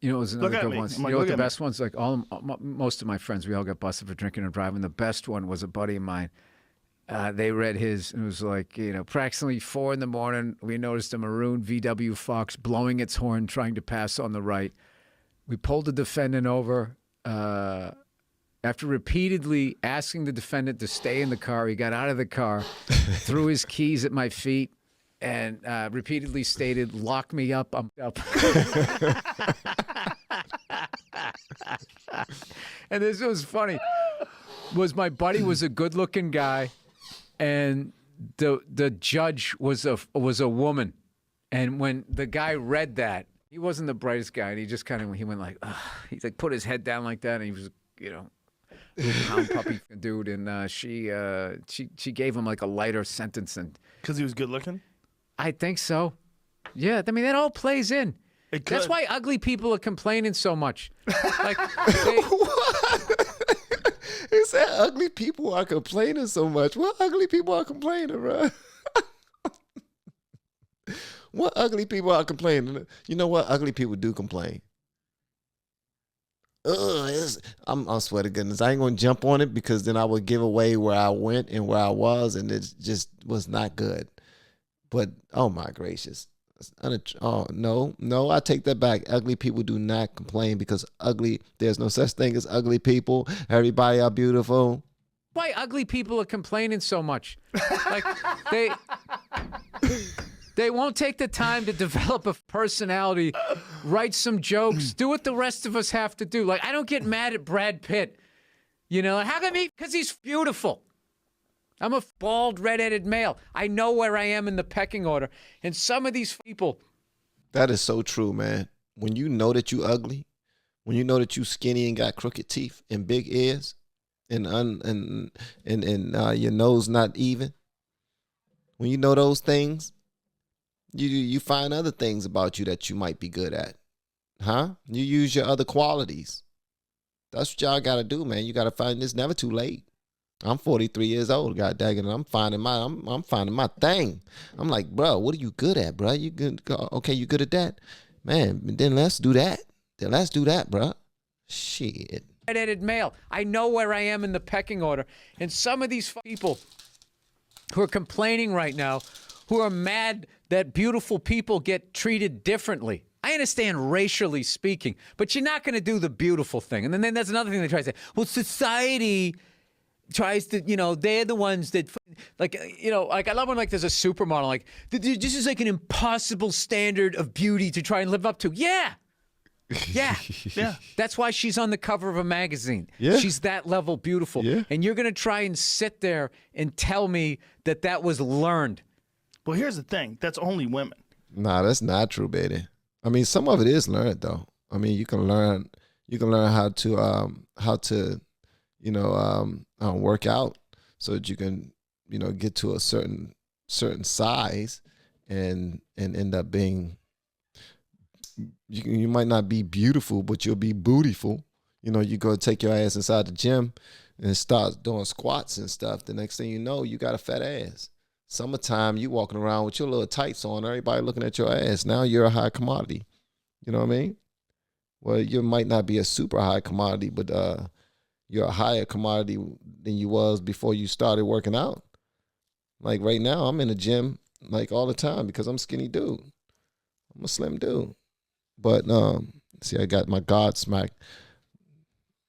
You know, it was another good one. I'm You like, know what the look at best ones? Like most of my friends, we all got busted for drinking and driving. The best one was a buddy of mine. They read his, and it was like, you know, approximately 4 a.m, we noticed a maroon VW Fox blowing its horn, trying to pass on the right. We pulled the defendant over. After repeatedly asking the defendant to stay in the car, he got out of the car, threw his keys at my feet, and repeatedly stated, "Lock me up, I'm up." And this was funny. Was my buddy was a good-looking guy, and the judge was a woman. And when the guy read that, he wasn't the brightest guy, and he just kind of went like, ugh. He like put his head down like that, and he was, you know, little pound puppy dude, and she gave him like a lighter sentence, and because he was good looking. I think so. Yeah, I mean that all plays in. That's why ugly people are complaining so much. Like, he said ugly people are complaining so much. What ugly people are complaining, bro? What ugly people are complaining? You know what? Ugly people do complain. I swear to goodness, I ain't gonna jump on it because then I would give away where I went and where I was, and it just was not good. But oh my gracious. Oh, no, I take that back. Ugly people do not complain because there's no such thing as ugly people. Everybody are beautiful. Why ugly people are complaining so much? Like they won't take the time to develop a personality, write some jokes, do what the rest of us have to do. Like, I don't get mad at Brad Pitt. You know, how come because he's beautiful. I'm a bald, red-headed male. I know where I am in the pecking order. And some of these people. That is so true, man. When you know that you ugly, when you know that you skinny and got crooked teeth and big ears and your nose not even, when you know those things, you find other things about you that you might be good at. Huh? You use your other qualities. That's what y'all got to do, man. You got to find it's never too late. I'm 43 years old, god dang it, and I'm finding my thing. I'm like, bro, what are you good at, bro? You good? Okay, you good at that, man? Then let's do that. Bro. Shit. Red-headed male. I know where I am in the pecking order, and some of these people who are complaining right now, who are mad that beautiful people get treated differently. I understand racially speaking, but you're not going to do the beautiful thing. And then that's another thing they try to say. Well, society tries to, you know, they're the ones that, like, you know, like I love when like there's a supermodel, like this is like an impossible standard of beauty to try and live up to. Yeah. That's why she's on the cover of a magazine. Yeah. She's that level beautiful. Yeah. And you're going to try and sit there and tell me that was learned. Well, here's the thing. That's only women. Nah, that's not true, baby. I mean, some of it is learned though. I mean, you can learn how to work out so that you can, you know, get to a certain size and end up being, you might not be beautiful, but you'll be bootyful. You know, you go take your ass inside the gym and start doing squats and stuff. The next thing you know, you got a fat ass. Summertime, you walking around with your little tights on, everybody looking at your ass. Now you're a high commodity. You know what I mean? Well, you might not be a super high commodity, but you're a higher commodity than you was before you started working out. Like right now, I'm in the gym like all the time because I'm a skinny dude. I'm a slim dude. But see, I got my Godsmack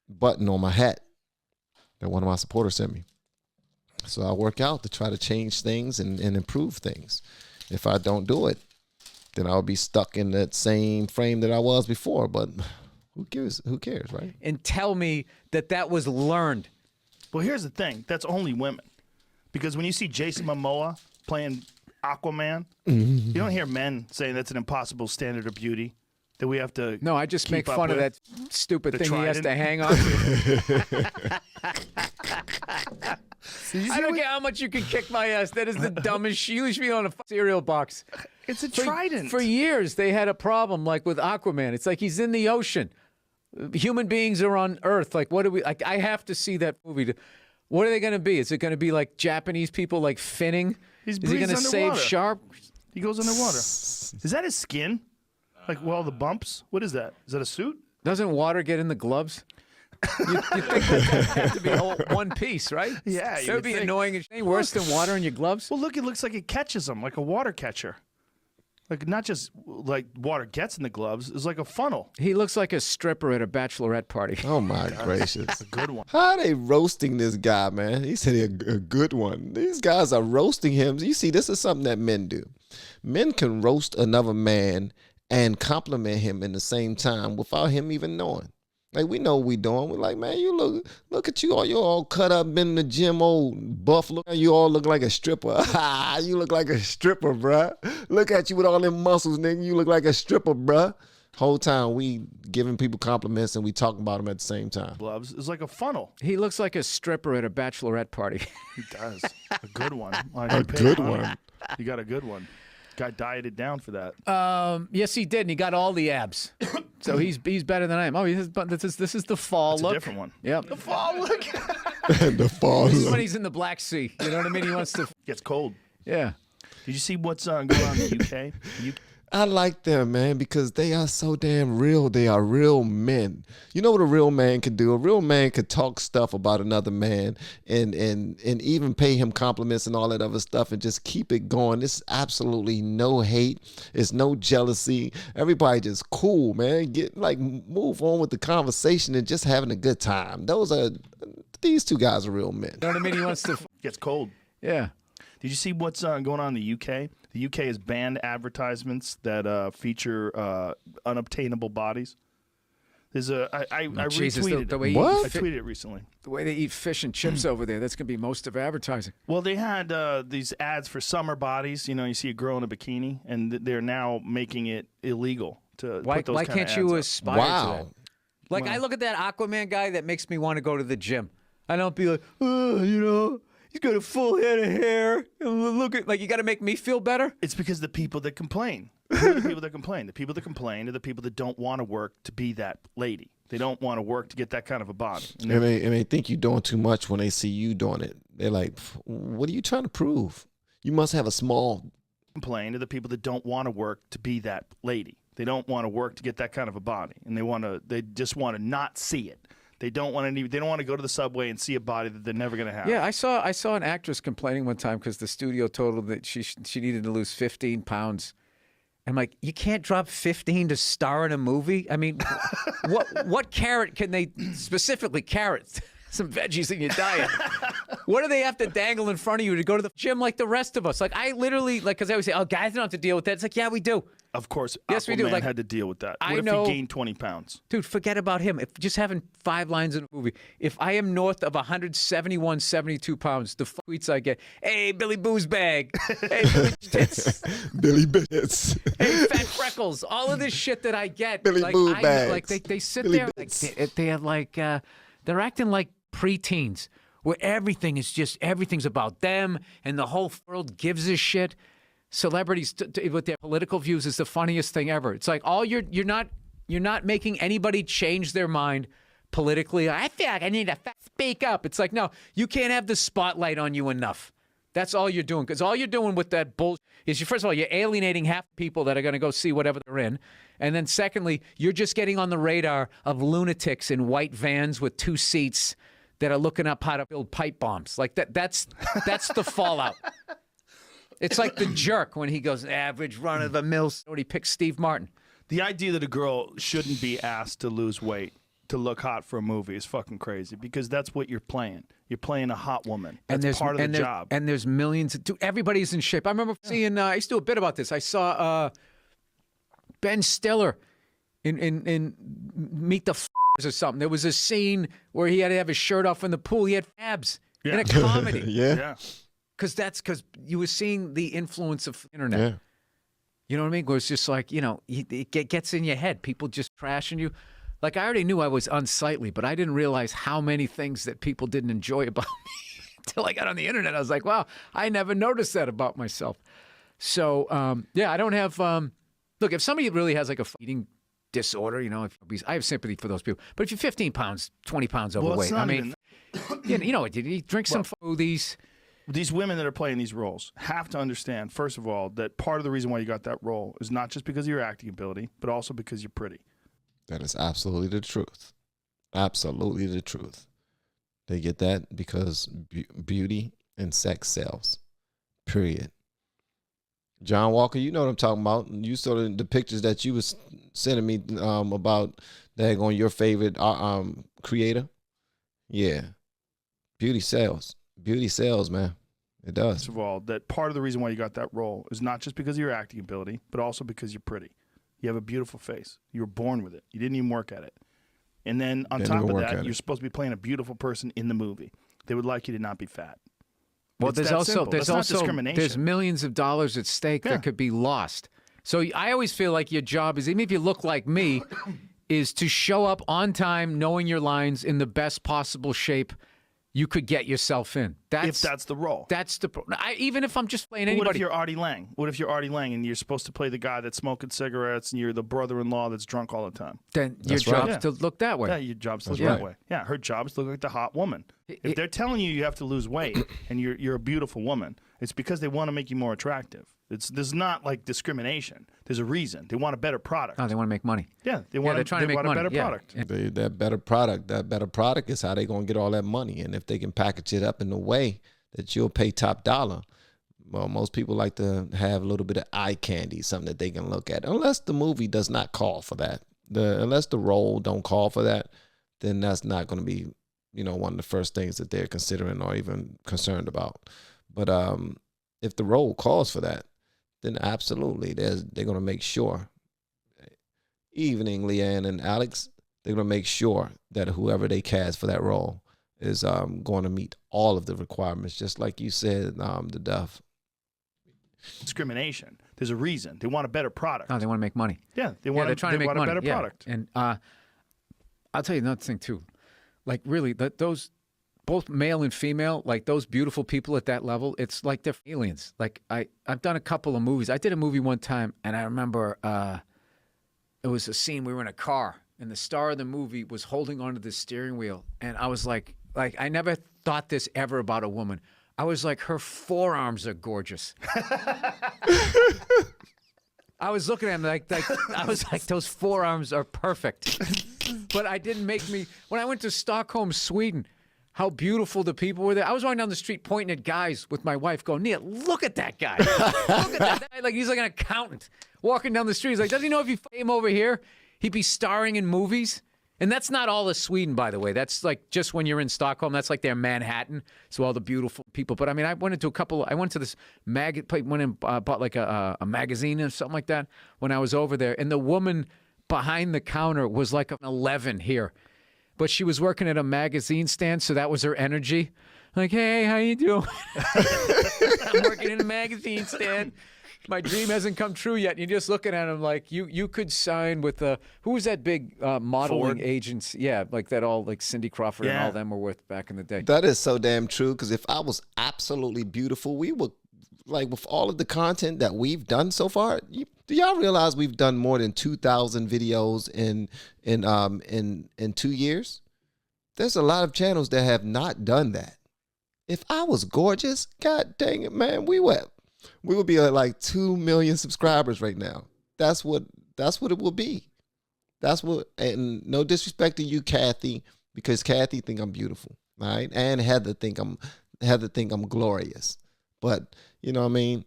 button on my hat that one of my supporters sent me. So I work out to try to change things and improve things. If I don't do it, then I'll be stuck in that same frame that I was before. But who cares, right? And tell me that was learned. Well, here's the thing. That's only women. Because when you see Jason Momoa playing Aquaman, you don't hear men saying that's an impossible standard of beauty that we have to No, I just make fun of that stupid thing he has to hang on to. I don't care how much you can kick my ass. That is the dumbest shit. You should be on a cereal box. It's a trident. For years, they had a problem like with Aquaman. It's like he's in the ocean. Human beings are on Earth. Like, what do we? Like, I have to see that movie. What are they going to be? Is it going to be like Japanese people like finning? Is he going to save sharks? He goes underwater. Is that his skin? Like, well, the bumps. What is that? Is that a suit? Doesn't water get in the gloves? You think that have to be all one piece, right? Yeah, That would be annoying. Is anything worse than water in your gloves? Well, look, it looks like it catches them, like a water catcher. Like, not just like water gets in the gloves. It's like a funnel. He looks like a stripper at a bachelorette party. Oh, my gracious. A good one. How are they roasting this guy, man? He said a good one. These guys are roasting him. You see, this is something that men do. Men can roast another man and compliment him in the same time without him even knowing. Like, we know what we doing. We're like, man, you look at you, you're all cut up, been in the gym, old buff. Look, you all look like a stripper. You look like a stripper, bruh. Look at you with all them muscles, nigga. You look like a stripper, bruh. Whole time we giving people compliments and we talking about them at the same time. Gloves is like a funnel. He looks like a stripper at a bachelorette party. He does. A good one. A good one. You got a good one. Guy dieted down for that. Yes, he did, and he got all the abs. So he's better than I am. Oh, this is the fall It's look. a different one. Yep. The fall look. The fall. This is when he's in the Black Sea. You know what I mean? He wants to. Gets cold. Yeah. Did you see what's going on in the UK? I like them, man, because they are so damn real. They are real men. You know what a real man can do? A real man could talk stuff about another man and even pay him compliments and all that other stuff and just keep it going. There's absolutely no hate. It's no jealousy. Everybody just cool, man. Move on with the conversation and just having a good time. These two guys are real men. You know what I mean? He wants to. Gets cold. Yeah. Did you see what's going on in the UK? The UK has banned advertisements that feature unobtainable bodies. There's I Jesus, retweeted the way it. What? I tweeted it recently. The way they eat fish and chips over there, that's going to be most of advertising. Well, they had these ads for summer bodies. You know, you see a girl in a bikini, and they're now making it illegal to put those Why kind of can't you ads aspire to that? Wow. Like, I look at that Aquaman guy that makes me want to go to the gym. I don't be like, he's got a full head of hair. And look at, you got to make me feel better. It's because the people that complain. Who are the people that complain? The people that complain are the people that don't want to work to be that lady. They don't want to work to get that kind of a body. And they think you're doing too much when they see you doing it. They're like, what are you trying to prove? You must have a small... Complain are the people that don't want to work to be that lady. They don't want to work to get that kind of a body, and they just want to not see it. They don't want to go to the subway and see a body that they're never going to have. Yeah, I saw an actress complaining one time because the studio told her that she needed to lose 15 pounds. I'm like, you can't drop 15 to star in a movie? I mean, what carrot can they specifically carrot? Some veggies in your diet. What do they have to dangle in front of you to go to the gym like the rest of us? Like, I literally, because I always say, oh, guys don't have to deal with that. It's like, yeah, we do. Of course, yes, we do. Aquaman had to deal with that. What if he gained 20 pounds? Dude, forget about him. If just having 5 lines in a movie. If I am north of 171, 72 pounds, the tweets I get, hey, Billy Booze Bag. Hey, Billy Tits. Billy Bits. Hey, Fat Freckles. All of this shit that I get. Billy Boo Bags. Like, they sit Billy there, they're like, they're acting like preteens, where everything's about them and the whole world gives a shit. Celebrities with their political views is the funniest thing ever. It's like you're not making anybody change their mind politically. I feel like I need to speak up. It's like, no, you can't have the spotlight on you enough. That's all you're doing. Because all you're doing with that bullshit is, first of all, you're alienating half the people that are going to go see whatever they're in. And then secondly, you're just getting on the radar of lunatics in white vans with 2 seats that are looking up how to build pipe bombs. Like that's the fallout. It's like The Jerk when he goes, average run-of-the-mill, when he picks Steve Martin. The idea that a girl shouldn't be asked to lose weight to look hot for a movie is fucking crazy, because that's what you're playing. You're playing a hot woman. That's part of the job. And there's millions. Everybody's in shape. I remember seeing, I used to do a bit about this. I saw Ben Stiller in Meet the or something. There was a scene where he had to have his shirt off in the pool. He had abs in a comedy. Yeah. Because you were seeing the influence of the internet. Yeah. You know what I mean? Where it's just like, it gets in your head. People just trashing you. Like, I already knew I was unsightly, but I didn't realize how many things that people didn't enjoy about me until I got on the internet. I was like, wow, I never noticed that about myself. So, I don't have, look, if somebody really has like a eating disorder, I have sympathy for those people. But if you're 15 pounds, 20 pounds overweight, you drink some smoothies, these women that are playing these roles have to understand, first of all, that part of the reason why you got that role is not just because of your acting ability, but also because you're pretty. That is absolutely the truth. Absolutely the truth. They get that because beauty and sex sells. Period. John Walker, you know what I'm talking about. You saw the pictures that you was sending me about that on your favorite creator. Yeah. Beauty sells. Beauty sells, man. It does. First of all, that part of the reason why you got that role is not just because of your acting ability, but also because you're pretty. You have a beautiful face. You were born with it. You didn't even work at it. And then on top of that, you're supposed to be playing a beautiful person in the movie. They would like you to not be fat. Well, It's there's that also simple. there's That's not also discrimination. there's millions of dollars at stake Yeah. that could be lost. So I always feel like your job is, even if you look like me, is to show up on time, knowing your lines in the best possible shape you could get yourself in. If that's the role. That's the even if I'm just playing But what if anybody. you're Artie Lang? What if you're Artie Lang and you're supposed to play the guy that's smoking cigarettes and you're the brother-in-law that's drunk all the time? Then your That's right. job's Yeah. to look that way. Yeah, your job's to look That's that right. way. Yeah, her job's to look like the hot woman. If they're telling you you have to lose weight and you're a beautiful woman, it's because they want to make you more attractive. There's not like discrimination. There's a reason. They want a better product. No, they want to make money. Yeah, they want, they're trying to make want money. a better Yeah. product. That better product is how they gonna get all that money. And if they can package it up in a way that you'll pay top dollar, well, most people like to have a little bit of eye candy, something that they can look at. Unless the movie does not call for that, unless the role don't call for that, then that's not going to be, one of the first things that they're considering or even concerned about. But if the role calls for that, then absolutely, they're going to make sure. Evening, Leanne and Alex, they're going to make sure that whoever they cast for that role is going to meet all of the requirements, just like you said, the Duff. Discrimination. There's a reason. They want a better product. No, they want to make money. Yeah, They're trying to make want money. a better product. And I'll tell you another thing too. Like really, those both male and female, like those beautiful people at that level, it's like they're aliens. Like I've done a couple of movies. I did a movie one time, and I remember it was a scene. We were in a car, and the star of the movie was holding onto the steering wheel, and I was like I never thought this ever about a woman. I was like, her forearms are gorgeous. I was looking at him like I was like, those forearms are perfect. But I didn't make me. When I went to Stockholm, Sweden, how beautiful the people were there. I was walking down the street pointing at guys with my wife, going, "Nia, look at that guy. Look at that guy. Like he's like an accountant walking down the street. He's like, doesn't he know if he came over here, he'd be starring in movies?" And that's not all of Sweden, by the way. That's like just when you're in Stockholm. That's like their Manhattan. So all the beautiful people. But I mean, I went to this went and bought like a magazine or something like that when I was over there. And the woman behind the counter was like an 11 here. But she was working at a magazine stand, so that was her energy. Like, hey, how you doing? I'm working in a magazine stand. My dream hasn't come true yet. And you're just looking at him like you could sign with who was that big modeling Ford. agency? Yeah, like that all like Cindy Crawford and Yeah. all them were with back in the day. That is so damn true. Because if I was absolutely beautiful, we would, like, with all of the content that we've done so far. Do y'all realize we've done more than 2,000 videos in 2 years? There's a lot of channels that have not done that. If I was gorgeous, god dang it, man, we would be at like 2 million subscribers right now. That's what it will be. And no disrespect to you, Kathy, because Kathy think I'm beautiful, all right? And Heather think I'm glorious. But you know what I mean?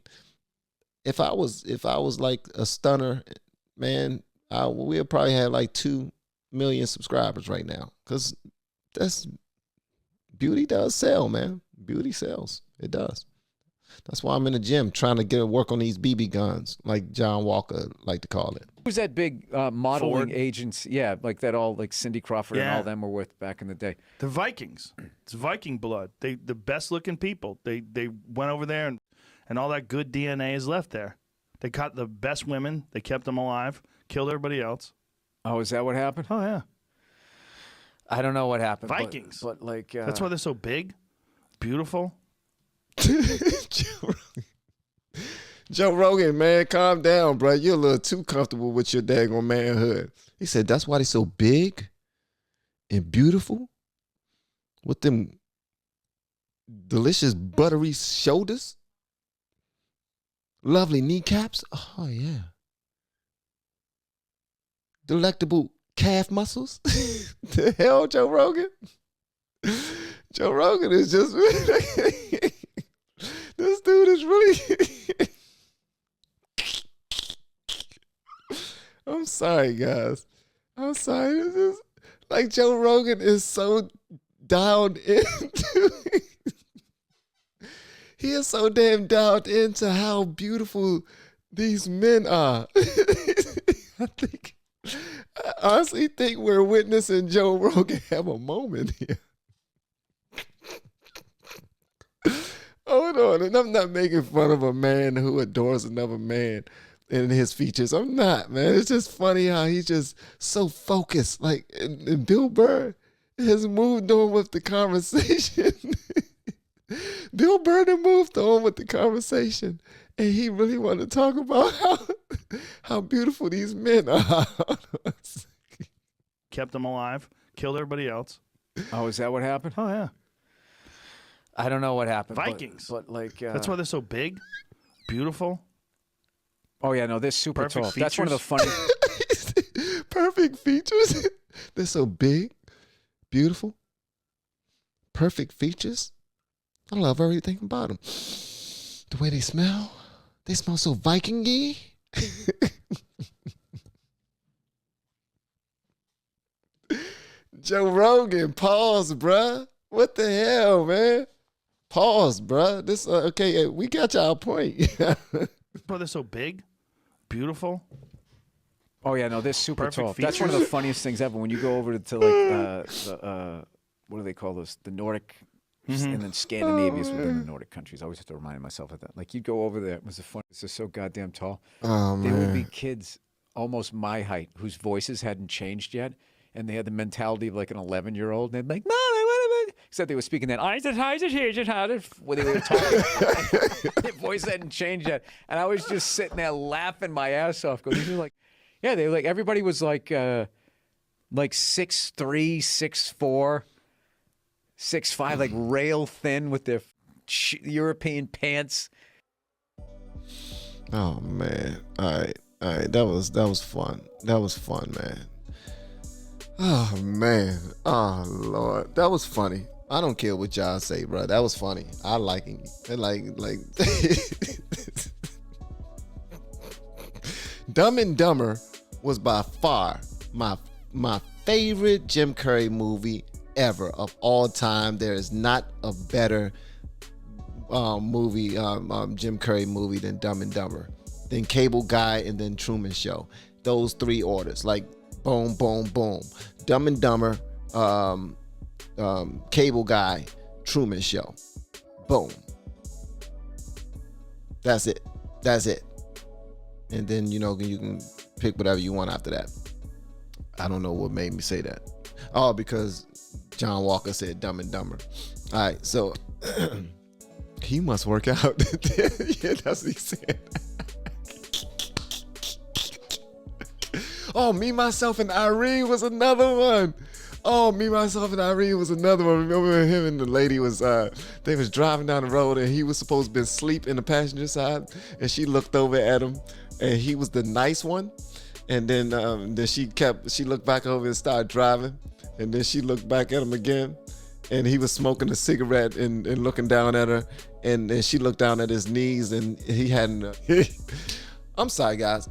If I was like a stunner, man, we'll probably have like 2 million subscribers right now. Because beauty does sell, man. Beauty sells. It does. That's why I'm in the gym trying to work on these BB guns, like John Walker like to call it. Who's that big modeling Ford. agency? Yeah, like that all like Cindy Crawford and Yeah. all them were with back in the day. The Vikings. It's Viking blood. The best looking people. They went over there and all that good DNA is left there. They caught the best women. They kept them alive. Killed everybody else. Oh, is that what happened? Oh yeah. I don't know what happened. Vikings. But like That's why they're so big, beautiful. Joe Rogan, man, calm down, bro. You're a little too comfortable with your daggone manhood. He said that's why they're so big and beautiful with them delicious buttery shoulders, lovely kneecaps. Oh yeah. Delectable calf muscles. The hell, Joe Rogan? Joe Rogan is just this dude is really I'm sorry, guys. I'm sorry. This is like Joe Rogan is so dialed into he is so damn dialed into how beautiful these men are. I honestly think we're witnessing Joe Rogan have a moment here. Hold on, and I'm not making fun of a man who adores another man in his features. I'm not, man. It's just funny how he's just so focused. Like, and Bill Burr has moved on with the conversation. Bill Burr moved on with the conversation, and he really wanted to talk about how beautiful these men are. Kept them alive, killed everybody else. Oh, is that what happened? Oh yeah, I don't know what happened. Vikings. But like that's why they're so big, beautiful. Oh yeah, no, they're super Perfect tall. That's one of the features. funny. Perfect features. They're so big, beautiful, perfect features. I love everything about them. The way they smell so Viking-y. Joe Rogan, pause, bruh. What the hell, man? Pause, bruh. This okay. We got y'all point. Bro, they're so big, beautiful. Oh yeah, no, they're super Perfect tall. That's one of the features. funniest things ever. When you go over to like what do they call those? The Nordic. And then Scandinavia is within the Nordic countries. I always have to remind myself of that. Like, you'd go over there. It was the funniest. They're so goddamn tall. Oh, There would be man. kids almost my height whose voices hadn't changed yet. And they had the mentality of like an 11-year-old. And they'd be like, Mom, I want to. Except they were speaking that, where they were talking. Their voice hadn't changed yet. And I was just sitting there laughing my ass off. Going, these are like, yeah, they were like, everybody was like 6'3", 6'4". 6'5", like rail thin with their European pants. Oh man! All right. That was fun. That was fun, man. Oh man! Oh Lord, that was funny. I don't care what y'all say, bro. That was funny. I like it. Like. Dumb and Dumber was by far my favorite Jim Carrey movie ever of all time. There is not a better movie, Jim Carrey movie than Dumb and Dumber, then Cable Guy, and then Truman Show. Those three orders, like boom, boom, boom. Dumb and Dumber, Cable Guy, Truman Show. Boom. That's it. And then, you can pick whatever you want after that. I don't know what made me say that. Oh, because John Walker said Dumb and Dumber. All right, so he must work out. Yeah, that's what he said. Oh, Me, Myself, and Irene was another one. Remember him and the lady was, they was driving down the road and he was supposed to be asleep in the passenger side, and she looked over at him and he was the nice one. And then she looked back over and started driving. And then she looked back at him again, and he was smoking a cigarette and looking down at her. And then she looked down at his knees, and he hadn't. I'm sorry, guys.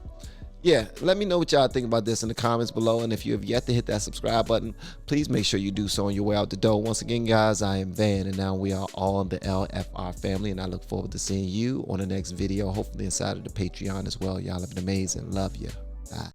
Yeah, let me know what y'all think about this in the comments below. And if you have yet to hit that subscribe button, please make sure you do so on your way out the door. Once again, guys, I am Van, and now we are all in the LFR family. And I look forward to seeing you on the next video, hopefully inside of the Patreon as well. Y'all have an amazing. Love you. Bye.